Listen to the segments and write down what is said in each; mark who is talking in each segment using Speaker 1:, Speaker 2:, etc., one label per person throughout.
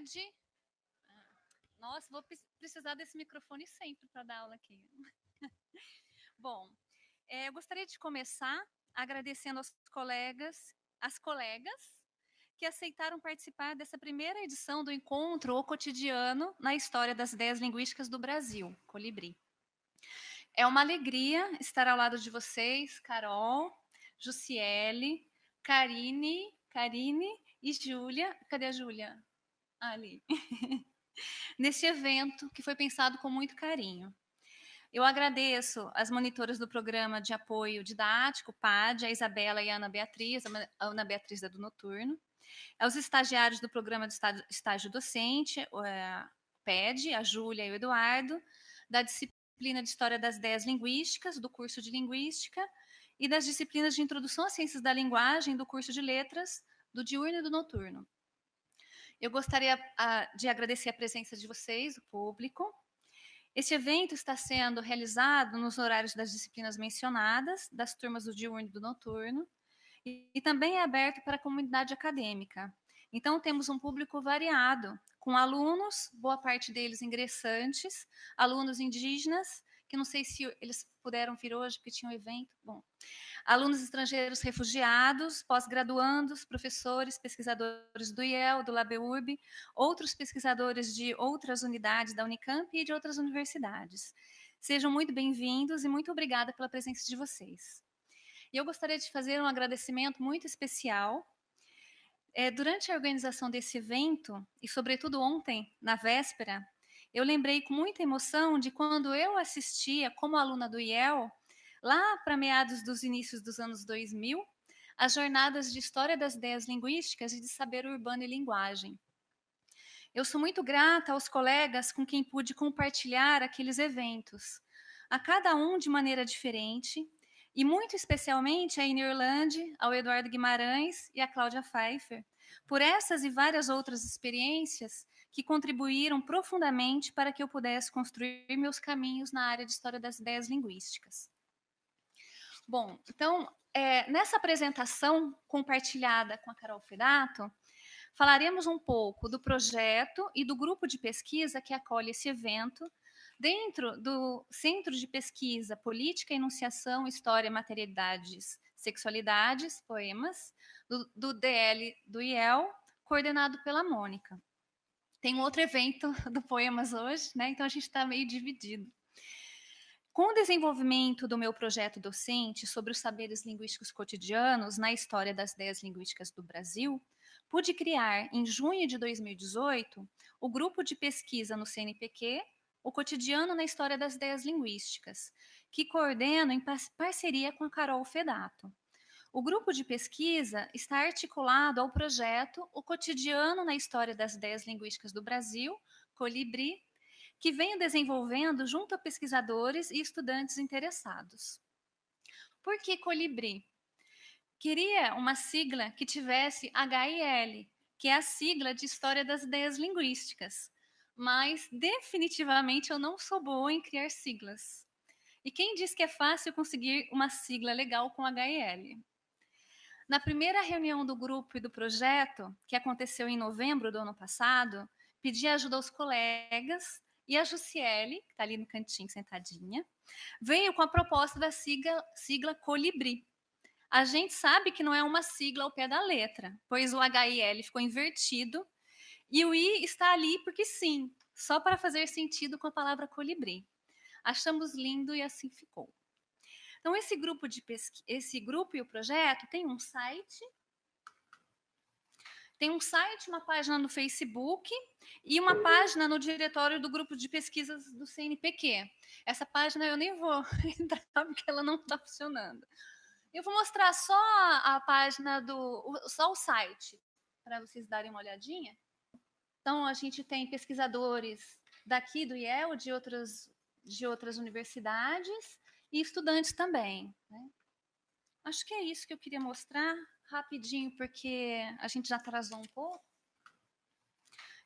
Speaker 1: tarde. Nossa, vou precisar desse microfone sempre para dar aula aqui. Bom, eu gostaria de começar agradecendo aos colegas, às colegas que aceitaram participar dessa primeira edição do encontro O Cotidiano na História das Ideias Linguísticas do Brasil, Colibri. É uma alegria estar ao lado de vocês, Carol, Jussiele, Karine e Júlia. Cadê a Júlia? Ali. Neste evento que foi pensado com muito carinho. Eu agradeço às monitoras do Programa de Apoio Didático, PAD, a Isabela e a Ana Beatriz, a Ana Beatriz da do Noturno, aos estagiários do Programa de Estágio Docente, PED, a Júlia e o Eduardo, da disciplina de História das Ideias Linguísticas, do curso de Linguística, e das disciplinas de Introdução às Ciências da Linguagem, do curso de Letras, do Diurno e do Noturno. Eu gostaria de agradecer a presença de vocês, o público. Este evento está sendo realizado nos horários das disciplinas mencionadas, das turmas do Diurno e do Noturno, e também é aberto para a comunidade acadêmica. Então, temos um público variado, com alunos, boa parte deles ingressantes, alunos indígenas, que não sei se eles puderam vir hoje, porque tinha um evento. Bom, alunos estrangeiros refugiados, pós-graduandos, professores, pesquisadores do IEL, do LabEURB, outros pesquisadores de outras unidades da Unicamp e de outras universidades. Sejam muito bem-vindos e muito obrigada pela presença de vocês. E eu gostaria de fazer um agradecimento muito especial. Durante a organização desse evento, e sobretudo ontem, na véspera, eu lembrei com muita emoção de quando eu assistia como aluna do IEL, lá para meados dos inícios dos anos 2000, as jornadas de História das Ideias Linguísticas e de Saber Urbano e Linguagem. Eu sou muito grata aos colegas com quem pude compartilhar aqueles eventos, a cada um de maneira diferente, e muito especialmente a Ine Orlandi, ao Eduardo Guimarães e a Cláudia Pfeiffer, por essas e várias outras experiências que contribuíram profundamente para que eu pudesse construir meus caminhos na área de História das Ideias Linguísticas. Bom, então, nessa apresentação compartilhada com a Carol Fedato, falaremos um pouco do projeto e do grupo de pesquisa que acolhe esse evento dentro do Centro de Pesquisa Política, Enunciação, História, Materialidades, Sexualidades, Poemas, do DL do IEL, coordenado pela Mônica. Tem um outro evento do Poemas hoje, né? Então a gente está meio dividido. Com o desenvolvimento do meu projeto docente sobre os saberes linguísticos cotidianos na história das ideias linguísticas do Brasil, pude criar, em junho de 2018, o grupo de pesquisa no CNPq, o Cotidiano na História das Ideias Linguísticas, que coordeno em parceria com a Carol Fedato. O grupo de pesquisa está articulado ao projeto O Cotidiano na História das Ideias Linguísticas do Brasil, Colibri, que venho desenvolvendo junto a pesquisadores e estudantes interessados. Por que Colibri? Queria uma sigla que tivesse HIL, que é a sigla de História das Ideias Linguísticas, mas definitivamente eu não sou boa em criar siglas. E quem diz que é fácil conseguir uma sigla legal com HIL? Na primeira reunião do grupo e do projeto, que aconteceu em novembro do ano passado, pedi ajuda aos colegas e a Jussiele, que está ali no cantinho sentadinha, veio com a proposta da sigla Colibri. A gente sabe que não é uma sigla ao pé da letra, pois o HIL ficou invertido e o I está ali porque sim, só para fazer sentido com a palavra colibri. Achamos lindo e assim ficou. Então, esse grupo e o projeto tem um site, uma página no Facebook e uma página no diretório do grupo de pesquisas do CNPq. Essa página eu nem vou entrar porque ela não está funcionando. Eu vou mostrar só a página só o site, para vocês darem uma olhadinha. Então, a gente tem pesquisadores daqui do IEL, de outras universidades, e estudantes também, né? Acho que é isso que eu queria mostrar rapidinho, porque a gente já atrasou um pouco.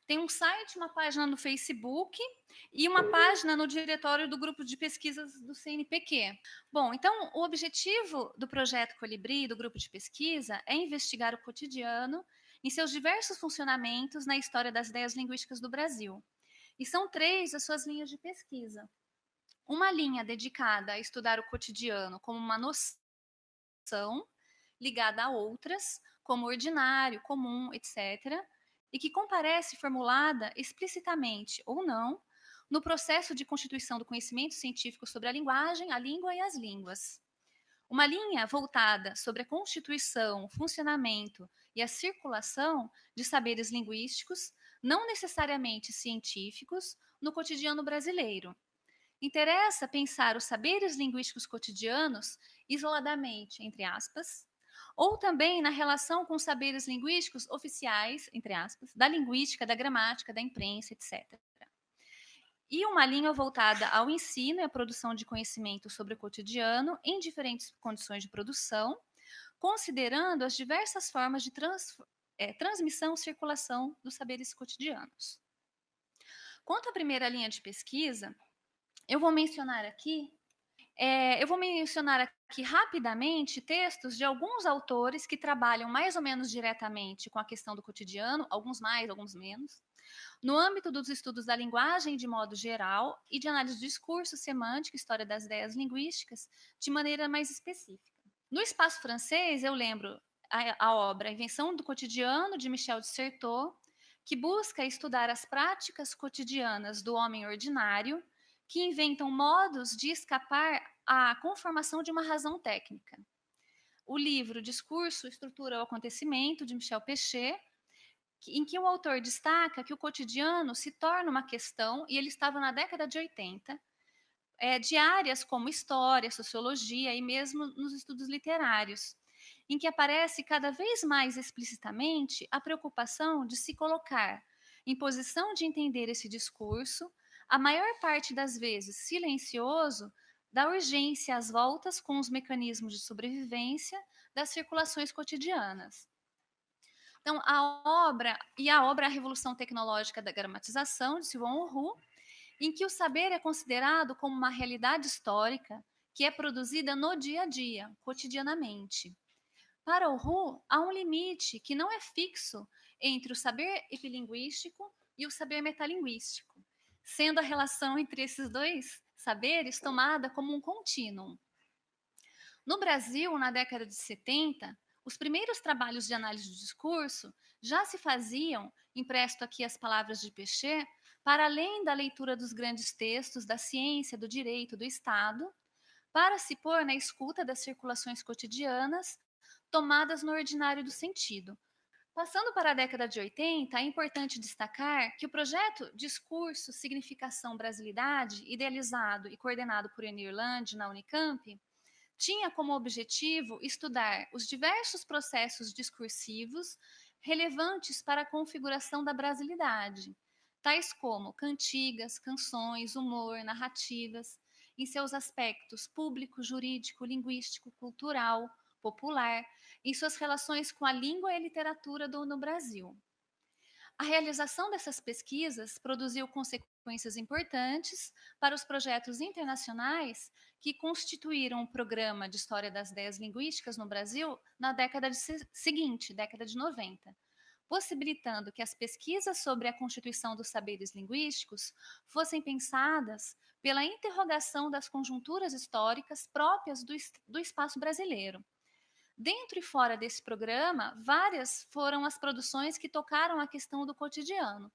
Speaker 1: Tem um site, uma página no Facebook e uma página no diretório do grupo de pesquisas do CNPq. Bom, então, o objetivo do projeto Colibri, do grupo de pesquisa, é investigar o cotidiano em seus diversos funcionamentos na história das ideias linguísticas do Brasil. E são 3 as suas linhas de pesquisa. Uma linha dedicada a estudar o cotidiano como uma noção ligada a outras, como ordinário, comum, etc., e que comparece formulada explicitamente ou não no processo de constituição do conhecimento científico sobre a linguagem, a língua e as línguas. Uma linha voltada sobre a constituição, o funcionamento e a circulação de saberes linguísticos, não necessariamente científicos, no cotidiano brasileiro. Interessa pensar os saberes linguísticos cotidianos isoladamente, entre aspas, ou também na relação com os saberes linguísticos oficiais, entre aspas, da linguística, da gramática, da imprensa, etc. E uma linha voltada ao ensino e à produção de conhecimento sobre o cotidiano em diferentes condições de produção, considerando as diversas formas de transmissão e circulação dos saberes cotidianos. Quanto à primeira linha de pesquisa, eu vou mencionar aqui rapidamente textos de alguns autores que trabalham mais ou menos diretamente com a questão do cotidiano, alguns mais, alguns menos, no âmbito dos estudos da linguagem de modo geral e de análise do discurso, semântica, história das ideias linguísticas, de maneira mais específica. No espaço francês, eu lembro a obra A Invenção do Cotidiano, de Michel de Certeau, que busca estudar as práticas cotidianas do homem ordinário, que inventam modos de escapar à conformação de uma razão técnica. O livro Discurso, Estrutura ou Acontecimento, de Michel Pechet, em que o autor destaca que o cotidiano se torna uma questão, e ele estava na década de 80, de áreas como história, sociologia e mesmo nos estudos literários, em que aparece cada vez mais explicitamente a preocupação de se colocar em posição de entender esse discurso, a maior parte das vezes silencioso, da urgência às voltas com os mecanismos de sobrevivência das circulações cotidianas. Então, a obra A Revolução Tecnológica da Gramatização, de Sylvain Auroux, em que o saber é considerado como uma realidade histórica que é produzida no dia a dia, cotidianamente. Para Auroux, há um limite que não é fixo entre o saber epilinguístico e o saber metalinguístico, sendo a relação entre esses dois saberes tomada como um contínuo. No Brasil, na década de 70, os primeiros trabalhos de análise do discurso já se faziam, empresto aqui as palavras de Pechet, para além da leitura dos grandes textos da ciência, do direito, do Estado, para se pôr na escuta das circulações cotidianas tomadas no ordinário do sentido. Passando para a década de 80, é importante destacar que o projeto Discurso, Significação, Brasilidade, idealizado e coordenado por Enir Land na Unicamp, tinha como objetivo estudar os diversos processos discursivos relevantes para a configuração da brasilidade, tais como cantigas, canções, humor, narrativas, em seus aspectos público, jurídico, linguístico, cultural, popular, em suas relações com a língua e a literatura no Brasil. A realização dessas pesquisas produziu consequências importantes para os projetos internacionais que constituíram o Programa de História das Ideias Linguísticas no Brasil na década seguinte, década de 90, possibilitando que as pesquisas sobre a constituição dos saberes linguísticos fossem pensadas pela interrogação das conjunturas históricas próprias do espaço brasileiro. Dentro e fora desse programa, várias foram as produções que tocaram a questão do cotidiano.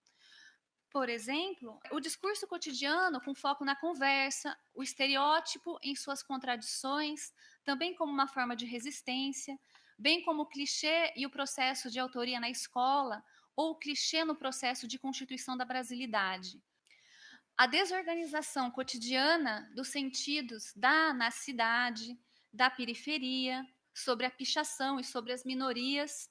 Speaker 1: Por exemplo, o discurso cotidiano com foco na conversa, o estereótipo em suas contradições, também como uma forma de resistência, bem como o clichê e o processo de autoria na escola, ou o clichê no processo de constituição da brasilidade. A desorganização cotidiana dos sentidos na cidade, da periferia, sobre a pichação e sobre as minorias,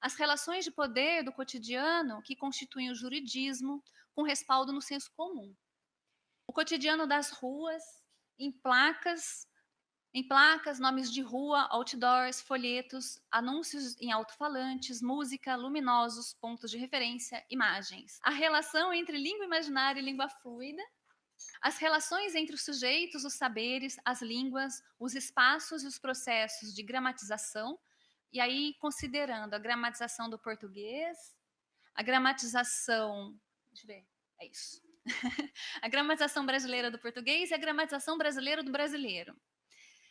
Speaker 1: as relações de poder do cotidiano que constituem o juridismo, com respaldo no senso comum. O cotidiano das ruas, em placas, nomes de rua, outdoors, folhetos, anúncios em alto-falantes, música, luminosos, pontos de referência, imagens. A relação entre língua imaginária e língua fluida, as relações entre os sujeitos, os saberes, as línguas, os espaços e os processos de gramatização E aí, considerando a gramatização do português, a gramatização, deixa eu ver, é isso. A gramatização brasileira do português e a gramatização brasileira do brasileiro.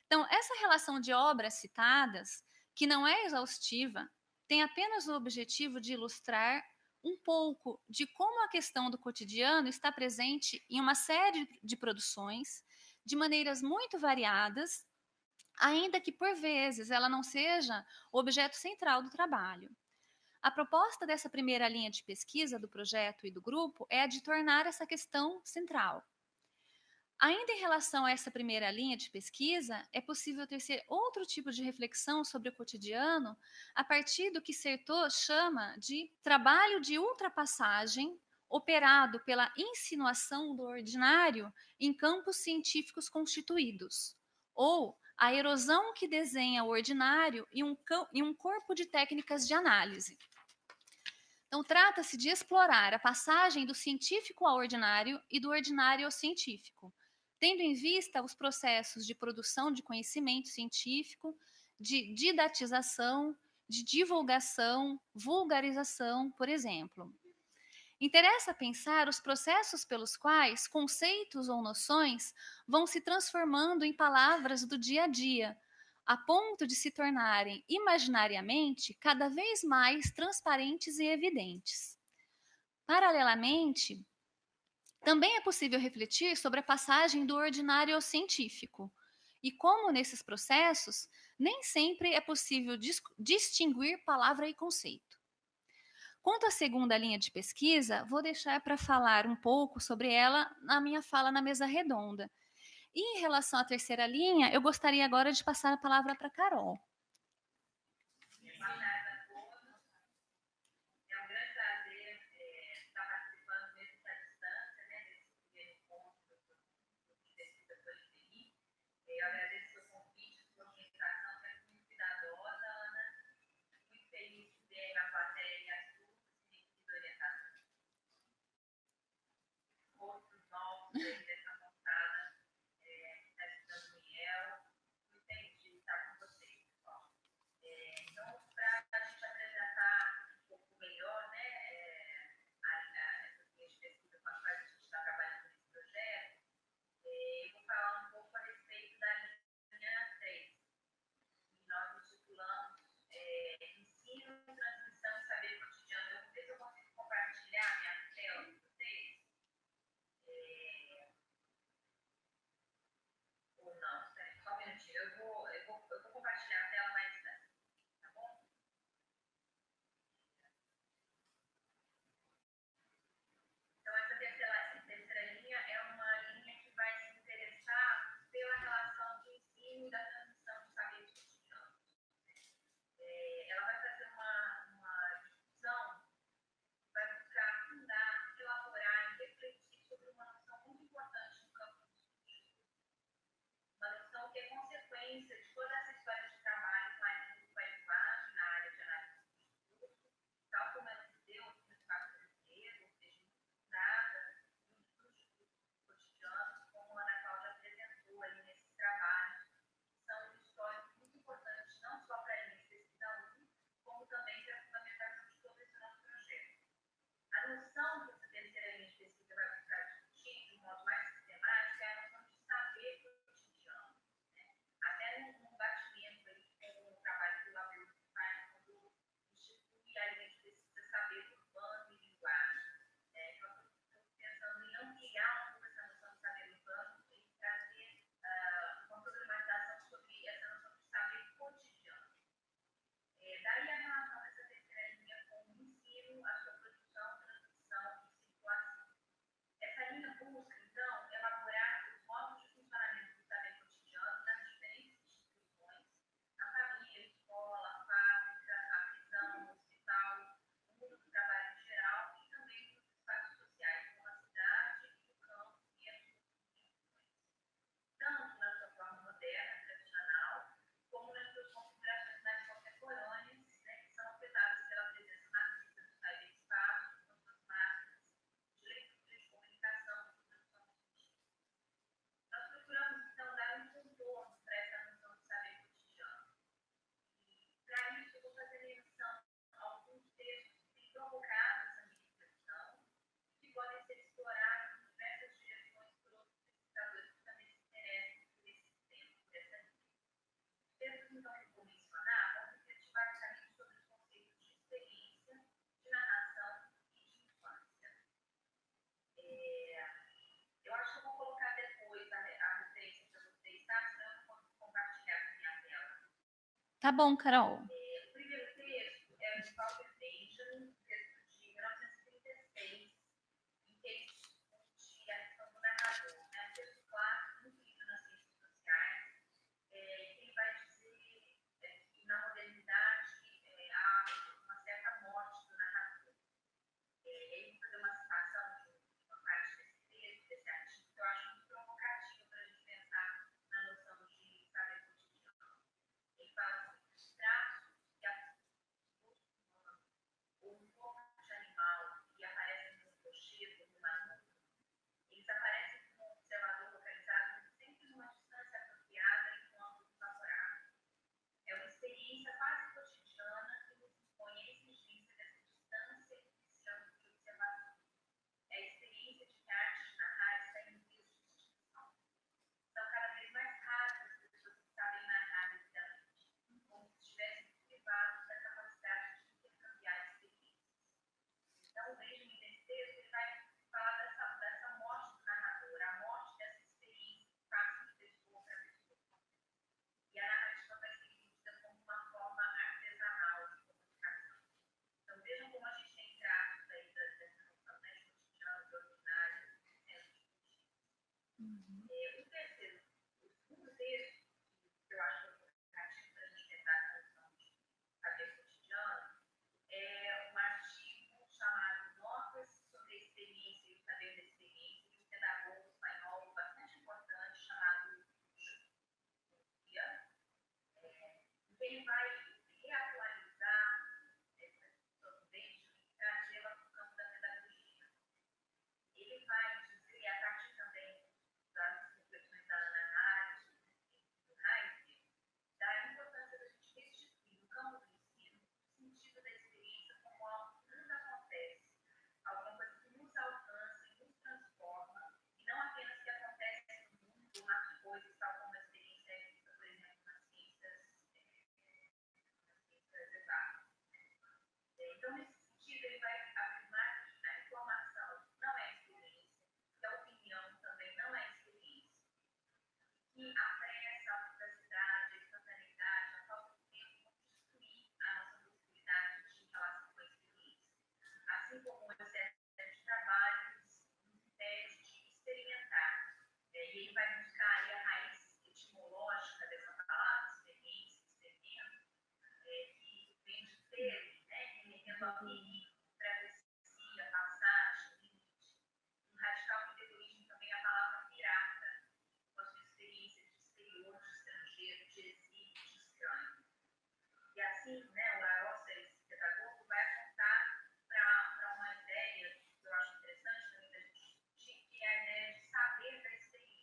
Speaker 1: Então, essa relação de obras citadas, que não é exaustiva, tem apenas o objetivo de ilustrar um pouco de como a questão do cotidiano está presente em uma série de produções, de maneiras muito variadas, ainda que por vezes ela não seja o objeto central do trabalho. A proposta dessa primeira linha de pesquisa do projeto e do grupo é a de tornar essa questão central. Ainda em relação a essa primeira linha de pesquisa, é possível tecer outro tipo de reflexão sobre o cotidiano a partir do que Certeau chama de trabalho de ultrapassagem operado pela insinuação do ordinário em campos científicos constituídos, ou a erosão que desenha o ordinário em um corpo de técnicas de análise. Então, trata-se de explorar a passagem do científico ao ordinário e do ordinário ao científico, tendo em vista os processos de produção de conhecimento científico, de didatização, de divulgação, vulgarização, por exemplo. Interessa pensar os processos pelos quais conceitos ou noções vão se transformando em palavras do dia a dia, a ponto de se tornarem imaginariamente cada vez mais transparentes e evidentes. Paralelamente, também é possível refletir sobre a passagem do ordinário ao científico e como, nesses processos, nem sempre é possível distinguir palavra e conceito. Quanto à segunda linha de pesquisa, vou deixar para falar um pouco sobre ela na minha fala na mesa redonda. E em relação à terceira linha, eu gostaria agora de passar a palavra para a Carol. Tá bom, Carol.
Speaker 2: O primeiro texto é de Walter Benjamin, texto de 1936, em que ele discute a questão do narrador. É um texto clássico, muito lido nas ciências sociais. Ele vai dizer que na modernidade há uma certa morte do narrador. Ele vai fazer uma citação de uma parte desse texto, desse artigo, que eu acho muito provocativa para a gente pensar na noção de saber cotidiano. Ele fala assim, os traços que a ou um corpo de animal e aparecem no rochedo, numa nuvem, eles aparecem como um observador localizado sempre numa distância apropriada e com ângulo favorável. É uma experiência quase cotidiana que nos impõe a exigência dessa distância e desse ângulo de observação. É a experiência de que a arte de narrar está em vias de extinção. São cada vez mais raras as pessoas que sabem narrar devidamente, como se estivessem privados da capacidade de intercambiar experiências. Então, o Benjamin, nesse texto, ele vai falar dessa morte do narrador, a morte dessa experiência que passa de pessoa para pessoa. E a narrativa vai ser entendida como uma forma artesanal de comunicação. Então, vejam como a gente tem traços aí dessa noção de cotidiano, de ordinário, sendo discutidos. O terceiro, o segundo texto, que eu acho provocativo para a gente pensar na noção de saber cotidiano, é um artigo chamado Notas sobre a Experiência e o Saber da Experiência, de um pedagogo espanhol bastante importante chamado Julia, em que ele vai reatualizar essa discussão do Benjamin e trazê-la para o campo da pedagogia. Ele vai dizer, a partir também das reflexões da Ana Arendt e do Heidegger, da importância da gente restituir no campo do ensino o sentido da experiência como algo que nos acontece, alguma coisa que nos alcança e nos transforma, e não apenas que acontece no mundo, nas coisas, tal como a experiência é vista, por exemplo, nas ciências exatas. Então, nesse sentido, ele vai afirmar que a informação não é experiência, que a opinião também não é experiência, que a pressa, a fugacidade, a instantaneidade, a falta de tempo vão destruir a nossa possibilidade de relação com a experiência. Assim como o excesso de trabalho nos impede de experimentar. E ele vai buscar aí a raiz etimológica dessa palavra, experiência, experimento, que vem de ter, remetendo a perigo, travessia, passagem, limite. Um radical que deu origem também à palavra pirata, com a sua experiência de exterior, de estrangeiro, de exílio, de estranho. E assim, o Larossa, esse pedagogo, vai apontar para uma ideia que eu acho interessante também da gente discutir, que é a ideia de saber da experiência.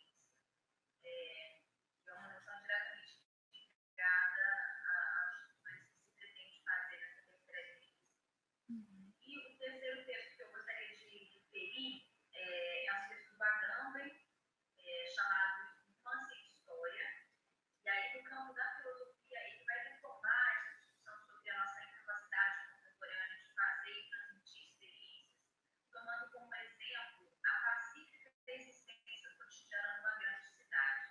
Speaker 2: É uma noção diretamente ligada às coisas que se pretende fazer nessa terceira experiência. E o terceiro texto que eu gostaria de referir é um texto do Agamben, chamado Infância e História. E aí, no campo da filosofia, ele vai retomar essa discussão sobre a nossa incapacidade contemporânea de fazer e transmitir experiências, tomando como exemplo a pacífica existência cotidiana numa grande cidade,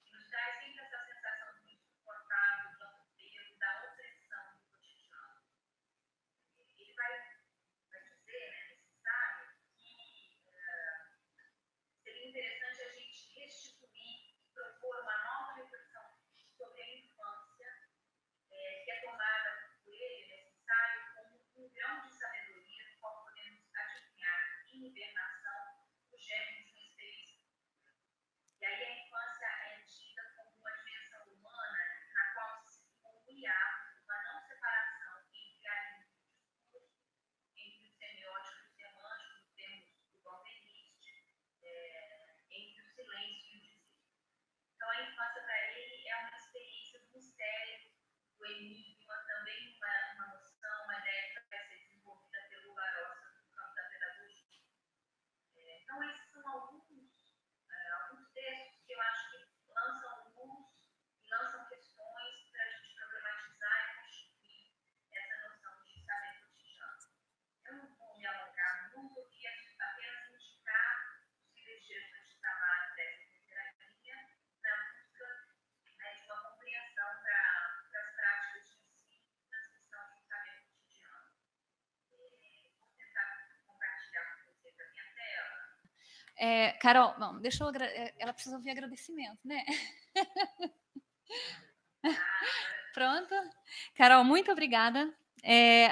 Speaker 2: que nos traz sempre essa sensação do insuportável, do amontoeiro, da opressão do cotidiano. Ele vai dizer, necessário, que seria interessante a gente restituir e propor uma nova reflexão sobre a infância, que é tomada por ele nesse ensaio como um grão de sabedoria do qual podemos adivinhar em hibernação o germe de uma experiência. E aí a infância é tida como uma dimensão humana na qual se situa um hiato, uma não separação entre a língua e o discurso, entre o semiótico e o semântico, em termos do Galveniste, entre o silêncio e o dizer. Então, a infância, para ele, é uma experiência do mistério, do enigma, também uma noção, uma ideia que vai ser desenvolvida pelo Larossa no campo da pedagogia. Então, esses são alguns textos que eu acho que lançam luz e lançam questões para a gente problematizar e constituir essa noção de saber cotidiano. Eu não vou me alongar muito, eu queria apenas indicar os possíveis de trabalho dessa terceira linha na busca de uma compreensão para as práticas
Speaker 1: Carol, bom, deixa eu ela precisa ouvir agradecimento, né? Pronto? Carol, muito obrigada.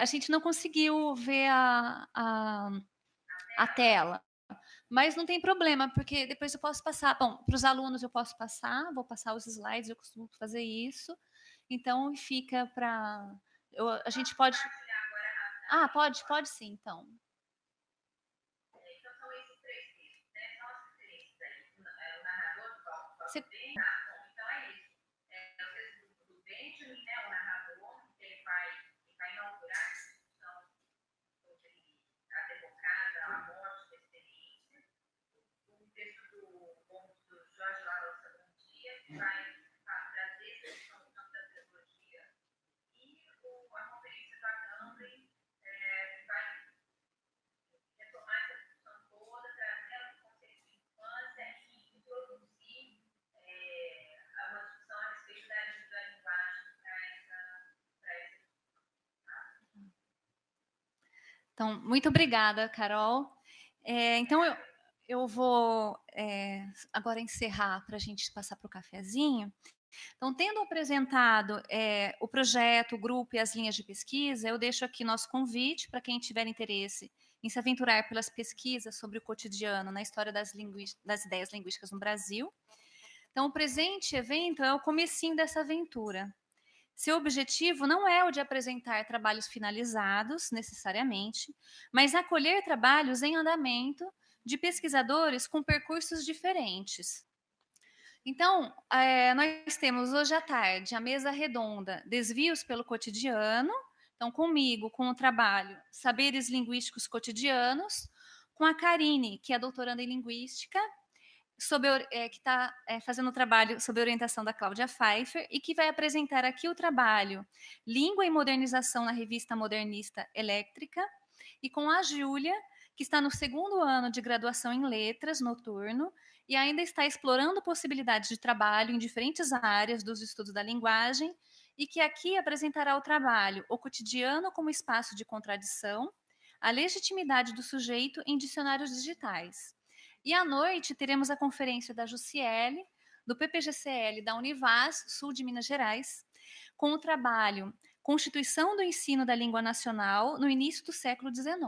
Speaker 1: A gente não conseguiu ver a tela, mas não tem problema, porque depois eu posso passar. Bom, para os alunos eu posso passar, vou passar os slides, eu costumo fazer isso. Então, fica para. A gente pode. Ah, pode sim, então.
Speaker 2: Então, são esses três textos, né? São as referências aí. O narrador do
Speaker 1: Você...
Speaker 2: Então, é isso. É o texto do Benjamin, né? O narrador, que ele vai inaugurar a discussão sobre a democrata, a morte da experiência. O texto do Jorge Larossa Montia, que vai trazer essa discussão do campo da teologia. E a conferência da Gandhi, que vai retomar essa discussão toda, trazendo o conceito de infância e introduzir uma discussão a respeito da linguagem para essa.
Speaker 1: Então, muito obrigada, Carol. Então, eu vou agora encerrar para a gente passar para o cafezinho. Então, tendo apresentado o projeto, o grupo e as linhas de pesquisa, eu deixo aqui nosso convite para quem tiver interesse em se aventurar pelas pesquisas sobre o cotidiano na história das ideias linguísticas no Brasil. Então, o presente evento é o comecinho dessa aventura. Seu objetivo não é o de apresentar trabalhos finalizados, necessariamente, mas acolher trabalhos em andamento de pesquisadores com percursos diferentes. Então, nós temos hoje à tarde a mesa redonda Desvios pelo Cotidiano, então comigo, com o trabalho Saberes Linguísticos Cotidianos, com a Karine, que é doutoranda em Linguística, que está fazendo o trabalho sob orientação da Cláudia Pfeiffer e que vai apresentar aqui o trabalho Língua e Modernização na Revista Modernista Elétrica, e com a Júlia, que está no segundo ano de graduação em Letras, noturno, e ainda está explorando possibilidades de trabalho em diferentes áreas dos estudos da linguagem, e que aqui apresentará o trabalho O Cotidiano como Espaço de Contradição, a Legitimidade do Sujeito em Dicionários Digitais. E à noite teremos a conferência da Jussiele, do PPGCL da Univas, sul de Minas Gerais, com o trabalho Constituição do Ensino da Língua Nacional no início do século XIX.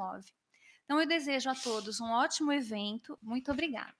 Speaker 1: Então, eu desejo a todos um ótimo evento. Muito obrigada.